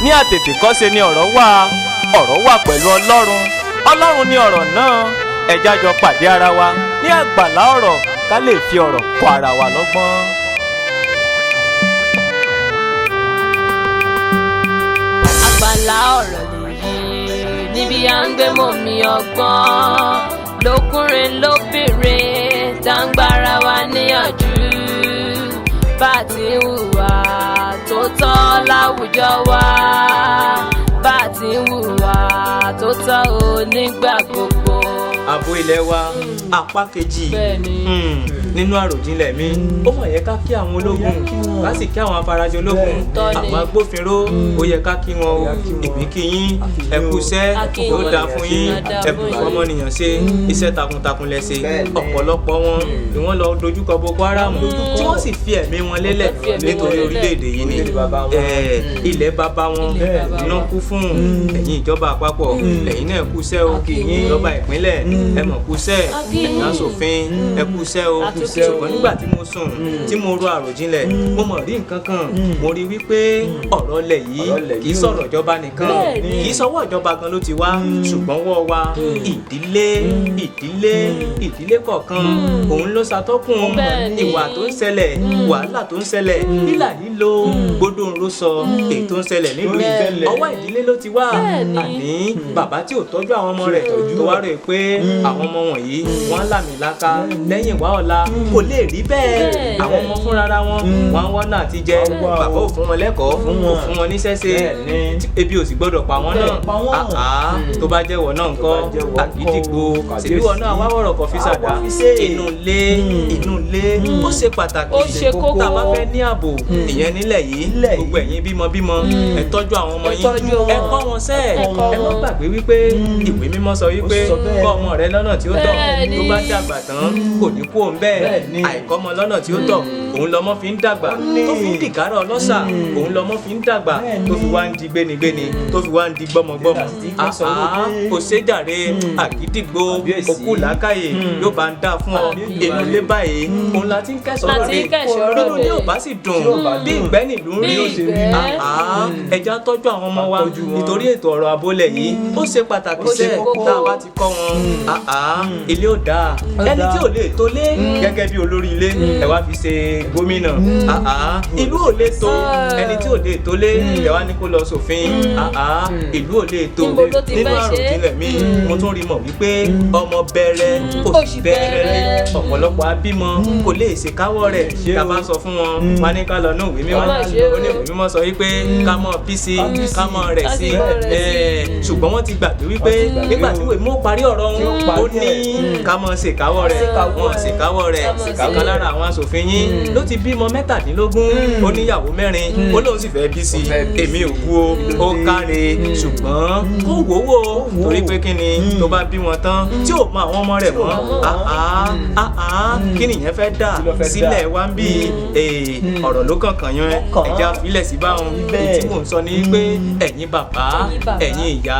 ní àtètèkọ́ṣe ni ọ̀rọ̀ wà pẹ̀lú Ọlọ́run, Ọlọ́run ni ọ̀rọ̀ náà. Ẹ jẹ́ á jọ pàdé ara wa ní àgbàlá ọ̀rọ̀ ká lè fi ọ̀rọ̀ kọ́ ara wa lọ́gbọ́n. Àgbàlá ọ̀rọ̀ lèyí níbi à ń gbé mọ̀mí ọgbọ́n lókùnrin lóbìnrin tá ń gbára wa níyànjú bá ti ń hùwà tó tọ́ láwùjọ wa, bá ti ń hùwà tó tọ́ ò nígbà gbogbo. Ààbò ilẹ̀ wa apá kejì nínú àròjinlẹ̀ mi ó mọ̀ yẹ ká kí àwọn ológun ká sì kí àwọn afarajọ ológun, àwọn agbófinró ó yẹ ká kí wọn o. Èmi kí yín ẹ kú iṣẹ́ yóò dáa fún yín, ẹ kú fọmọnìyàn ṣe iṣẹ́ takuntakun lẹ ṣe. Ọ̀pọ̀lọpọ̀ wọn ni wọ́n lọ dojúkọ Boko Haram tí wọ́n sì fi ẹ̀mí wọn lélẹ̀ nítorí orílẹ̀-èdè yìí ni ilẹ̀ bàbá wọn iná kú fún. Ẹ̀yin ìjọba àpapọ̀ lẹ́yìn náà kú iṣẹ́ o, ìjọba ìpínlẹ̀ ẹ mọ̀ kú iṣẹ́, ẹ̀yin aṣòfin ẹ kú iṣẹ́ o. Ṣùgbọ́n nígbà tí mo sùn tí mo ro àròjinlẹ̀ mo mọ̀ rí nǹkan kan, mo rí wípé ọ̀rọ̀ lẹ̀ yìí kì í sọ̀rọ̀ ìjọba nìkan, kì í sọwọ́ ìjọba gan ló ti wá, ṣùgbọ́n wọ́ wa ìdílé kọ̀ọ̀kan òun ló ṣàtọ́kùn ìwà tó ń ṣẹlẹ̀, wàhálà tó ń ṣẹlẹ̀, hílà lílo gbódò ń ro sọ èyí tó ń ṣẹlẹ̀ nílùú yìí ọwọ́ ìdílé ló ti wá. Àní bàbá tí ò tọ́jú àwọn ọmọ rẹ̀ tó wá rò pé àwọn ọmọ wọ̀nyí wọ́n làmìlaka lẹ́yìn wá ọ̀la, kò lè rí bẹ́ẹ̀. Àwọn ọmọ fúnra wọn wọ́n wọ́n náà ti jẹ, bàbá ò fún wọn lẹ́kọ̀ọ́, ò fún wọn níṣẹ́ ṣe, ebi ò sì gbọ́dọ̀ pa wọ́n náà. Tó bá jẹ́wọ́ náà ńkọ́ àgídìgbò ṣèbí wọn náà wá wọ̀rọ̀ kọ̀ fi ṣàdá. Inú ilé ó ṣe pàtàkì, tá a bá fẹ́ ní ààbò ìyẹn nílẹ̀ yìí. Gbogbo ẹ̀yin bímọ ẹ tọ́jú àwọn ọmọ yín, ẹ kọ́ wọn sẹ́ẹ̀. Ẹ má gbàgbé wípé ìwé mímọ́ sọ wípé kọ́ ọmọ rẹ lọ́nà tí ó tọ́, tó bá dàgbà tán kò ní kú òun bẹ́ẹ̀. Àìkọ́mọ lọ́nà tí ó tọ́ òun lọmọ fi ń dàgbà, tó fi ń dìkárọ̀ ọlọ́ṣà òun lọmọ fi ń dàgbà, tó fi wá ń di gbénigbéni, tó fi wá ń di gbọ́mọgbọ́mọ. Kò ṣèjàre àgídìgbò òkú làákàyè yóò bá ń dà fún ọ. Inú ilé báyìí òun la ti ń kẹ́sọ̀ọ́ rẹ̀, nínú ilé ò bá sì dùn bí ìgbẹ́ nílùú ń rí. Ẹja tọ́jú àwọn ọmọ wa nítorí ètò ọ̀rọ̀ abólẹ̀ yìí ó ṣe pàtàkì sẹ́ẹ̀. Tá a bá ti kọ́ wọn ilé ò dáa. Ẹni tí ò lè tó lé gẹ́gẹ́ bí olórí ilé ẹ wá fi ṣe gómìnà, ìlú ò lè tó. Ẹni tí ò lè tó lé ẹ wá ní kó lọ ṣòfin, ìlú ò lè tó. Nínú àròjinlẹ̀ mi mo tún rí mọ̀ wípé ọmọ bẹ̀rẹ̀ oṣù bẹ̀rẹ̀ ọ̀pọ̀lọpọ̀ abímọ kò lè ṣèkáwọ́ rẹ̀. Ká bá sọ fún wọn wá ní ká lọ ní ìwé mímọ́, oníwèé mímọ́ sọ wípé ká mọ̀ bí sí ká mọ̀ rẹ̀ sí. Ṣùgbọ́n wọ́n ti gbàgbé wípé nígbà tí ìwé mímọ́ parí ọ̀rọ̀ wọn ó ní ká mọ̀ ṣèkáwọ́ rẹ̀, wọ́n ṣèkáwọ́ rẹ̀. Ìkan lára àwọn aṣòfin yín ló ti bímọ 17 ó níyàwó 4 ó lóun sì fẹ́ bí sí. Èmi ò kú o, ó káre, ṣùgbọ́n kó wòwò torí pé kí ni tó bá bí wọn tán tí ò mọ àwọn ọmọ rẹ̀ mọ́, kí nìyẹn fẹ́ dà sílẹ̀ wá ń bí ọ̀rọ̀ ló kàn yan ẹ̀já filẹ̀ sí báwọn. Tí mò ń sọ ni pé ẹ̀yin bàbá ẹ̀yin ìyá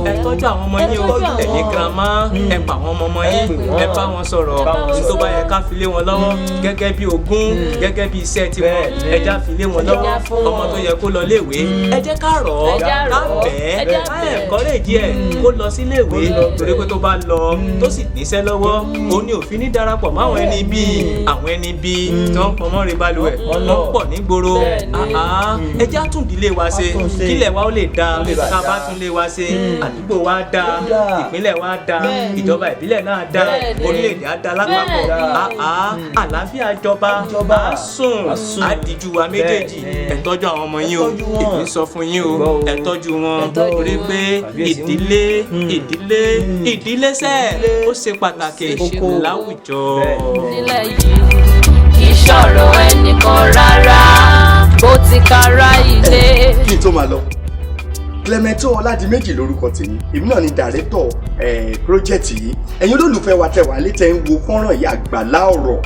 ẹ tọ́jú àwọn ọmọ yín o, ẹ̀yin girama ẹ pa àwọn ọmọ yín, ẹ bá wọn sọ̀rọ̀ tó bá yẹ ká fi lé wọn lọ́wọ́ gẹ́gẹ́ bí ogún, gẹ́gẹ́ bí iṣẹ́ tiwọn, ẹja fi lé wọn lọ́wọ́. Ọmọ tó yẹ kó lọ léèwé ẹ jẹ́ ká rọ̀ ọ́, ká bẹ́ẹ̀, ká encourage ẹ̀ kó lọ sí léèwé, torí pé tó bá lọ tó sì níṣẹ́ lọ́wọ́ òun ni òfin ní darapọ̀ mọ́ àwọn ẹni bíi tí wọ́n pọnmọ́ rẹ̀ balùwẹ̀ wọ́n pọ̀ nígboro. Ẹja tún ìdílé wa ṣe kílẹ̀ wa ó lè dáa, ká bá tún lé wa ṣe àdúgbò wa dáa, ìpínlẹ̀ wa dáa, ìjọba ìbílẹ̀ náà dáa, orílẹ̀-èdè á dáa lápapọ̀. Àlàáfíà jọba á sùn á díjú wa méjèèjì. Ẹ tọ́jú àwọn ọmọ yín o, èmi sọ fún yín o, ẹ tọ́jú wọn torí pé ìdílé sẹ́ẹ̀ ó ṣe pàtàkì láwùjọ. Nílẹ̀ yìí kì í ṣọ̀rọ̀ ẹnìkan rárá, bó ti kára ilé. Kí n tó máa lọ, Clemento Ọládìméjì lórúkọ tèmi, èmi náà ni dàrẹ́tọ̀ pírójẹ́tì yìí. Ẹ̀yin olólùfẹ́ wa tẹ̀ wá létẹ̀ ń wo fọ́nrán yìí Àgbàlá Ọ̀rọ̀.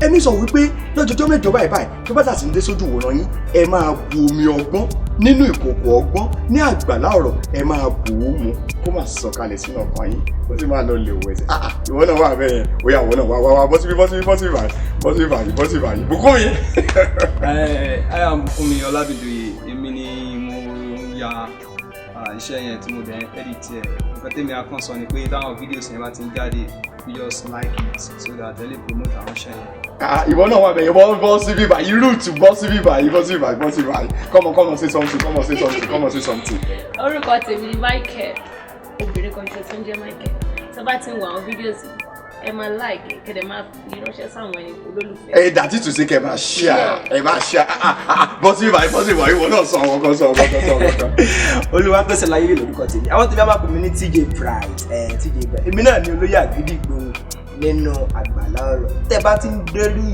Ẹ̀mí sọ wípé lọ́jọ́jọ́ mẹ́jọ báyìí tó bá tàbí dé sójú wòran yín ẹ máa bu omi ọgbọ́n nínú ìkòkò ọgbọ́n ní Àgbàlá Ọ̀rọ̀, ẹ máa bù ú mu kó má sọ kalẹ̀ sínú ọkàn yín ó sì máa lọ lè wẹ̀ sí. Ìwọ náà wà bẹ́ẹ̀ yẹn, ó yá ìwọ náà wá bọ́ síbí báyìí Bùkúnmi. I am Bùkúnmi Ọlábìdòyè, èmi ni mo ya iṣẹ́ yẹn tí mo dẹ̀ edit ẹ̀ nǹkan tẹ́mi akàn sọ ni pé táwọn videos yẹn bá ti ń jáde you just like it so that ẹ lè promote àwọn iṣẹ́ yẹn. Ìwọ náà wà bẹ̀yẹ̀ bọ́ sí bíbá yìí root bọ́ sí bíbá yìí bọ́ sí bíbá yìí come on say something. Orúkọ tèmi ni Michael, obìnrin kan ṣe tó ń jẹ́ Michael. Tó bá ti ń wo àwọn fídíòs ẹ máa like kẹ̀dẹ̀ máa fi ránṣẹ́ sáwọn ẹni olólùfẹ́. Dàtí tù sí kẹ máa share bọ́ sí bíbá ìwọ náà sọ ọkọ sọ. Olúwapẹ̀sẹ̀ láyé lórúkọ tèmi. Àwọn tèmi á máa pè mí ní TJ Bright. TJ Bright. Èmi náà ni olóyè Àgídìgbò nínú Àgbàlá Ọ̀rọ̀. Tẹ́ bá ti ń dérí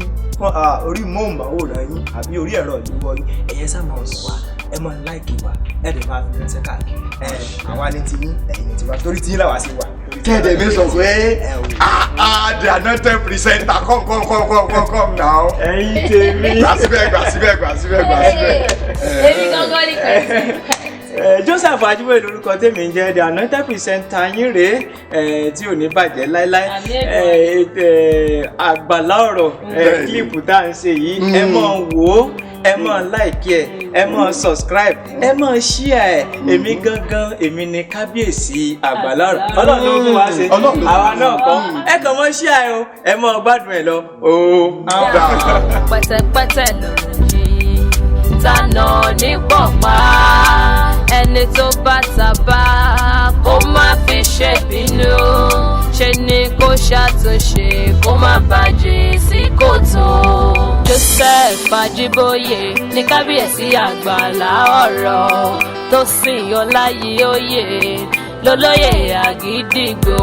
orí móhùnmáwòrán yín àbí orí ẹ̀rọ ìléwọ́ yín, ẹ̀yẹ sá máa wà, ẹ máa láìkì wa, ẹ dẹ̀ máa fi ránṣẹ́ káàkiri. Àwa ní ti yín, ẹ̀yin ní ti wa, torí ti yín làwa sí wa. Tẹ́ẹ̀dẹ̀ mi sọ pé the anointed presenter come now. Ẹ̀yin tèmi. Gbà síbẹ̀. Èmi gangan ni kẹ́sì. Joseph Ajiboye lórúkọ tèmi ń jẹ́ the anointed presenter yín rèé tí ò ní bàjẹ́ láíláí. Àgbàlá Ọ̀rọ̀ kílípù tá à ń ṣe yìí ẹ máa wò ó, ẹ máa like ẹ máa subscribe, ẹ máa share èmi gangan èmi ni kábíyèsí Àgbàlá Ọ̀rọ̀. Ọlọ́run ló fún wa ṣe àwa náà kọ́ ẹ kàn máa share o ẹ máa gbádùn ẹ lọ. Pẹ̀tẹ̀pẹ̀tẹ̀ lọ̀rọ̀ yìí tànà ní pọ̀pá ẹni tó bá tàbá kó má fi ṣèbínú ṣe ni kó ṣàtúnṣe kó má bàjẹ́ sí kòtò. Joseph Ajiboye ní kábíyèsí Àgbàlá Ọ̀rọ̀ tó sìn Ọláyíòye lólóyè Àgídìgbò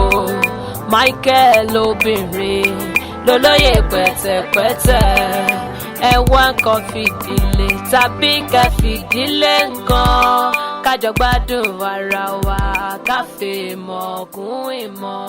Michael obìnrin lólóyè pẹ̀tẹ̀pẹ̀tẹ̀. Ẹ wá nǹkan fìdílé tàbí ká fìdílé nǹkan kájọ gbádùn ara wa ká fèèmọ̀ kún ìmọ̀.